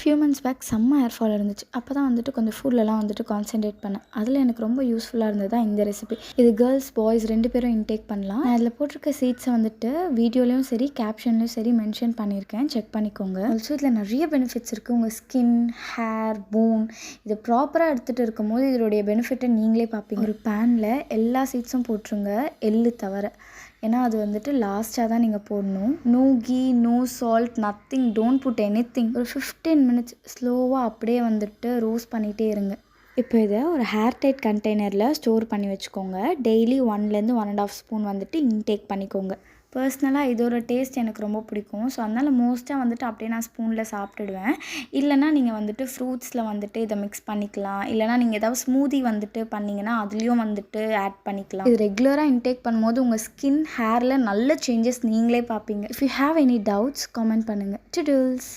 Few months back செம்ம hair fall இருந்துச்சு. அப்போ தான் வந்துட்டு கொஞ்சம் ஃபுட்லலாம் வந்துட்டு கான்சன்ட்ரேட் பண்ணேன். அதில் எனக்கு ரொம்ப யூஸ்ஃபுல்லாக இருந்தது தான் இந்த ரெசிபி. இது கேர்ள்ஸ் பாய்ஸ் 2 பேரும் இன்டேக் பண்ணலாம். நான் இதில் போட்டிருக்க சீட்ஸை வந்துட்டு வீடியோலையும் சரி கேப்ஷன்லையும் சரி மென்ஷன் பண்ணியிருக்கேன், செக் பண்ணிக்கோங்க. ஆல்சோ இதில் நிறைய பெனிஃபிட்ஸ் இருக்குது. உங்கள் ஸ்கின், ஹேர், போன் இதை ப்ராப்பராக எடுத்துகிட்டு இருக்கும் போது இதோடைய பெனிஃபிட்டை நீங்களே பார்ப்பீங்க. ஒரு பேனில் எல்லா சீட்ஸும் போட்டுருங்க, எள்ளு தவிர. ஏன்னா அது வந்துட்டு லாஸ்ட்டாக தான் நீங்கள் போடணும். No ghee, no salt, nothing, don't put anything. ஒரு 15 மினிட்ஸ் ஸ்லோவாக அப்படியே வந்துட்டு ரோஸ்ட் பண்ணிகிட்டே இருங்க. இப்போ இதை ஒரு ஹேர் டைட் கண்டெய்னரில் ஸ்டோர் பண்ணி வச்சுக்கோங்க. டெய்லி 1லேருந்து 1.5 ஸ்பூன் வந்துட்டு இன்டேக் பண்ணிக்கோங்க. பர்சனலாக இதோட டேஸ்ட் எனக்கு ரொம்ப பிடிக்கும். ஸோ அதனால் மோஸ்ட்டாக வந்துட்டு அப்படியே நான் ஸ்பூனில் சாப்பிட்டுடுவேன். இல்லைனா நீங்கள் வந்துட்டு ஃப்ரூட்ஸில் வந்துட்டு இதை மிக்ஸ் பண்ணிக்கலாம். இல்லைனா நீங்கள் ஏதாவது ஸ்மூதி வந்துட்டு பண்ணிங்கன்னா அதுலேயும் வந்துட்டு ஆட் பண்ணிக்கலாம். இது ரெகுலராக இன்டேக் பண்ணும்போது உங்கள் ஸ்கின், ஹேரில் நல்ல சேஞ்சஸ் நீங்களே பார்ப்பீங்க. If you have any doubts comment பண்ணுங்கள். டுடூல்ஸ்.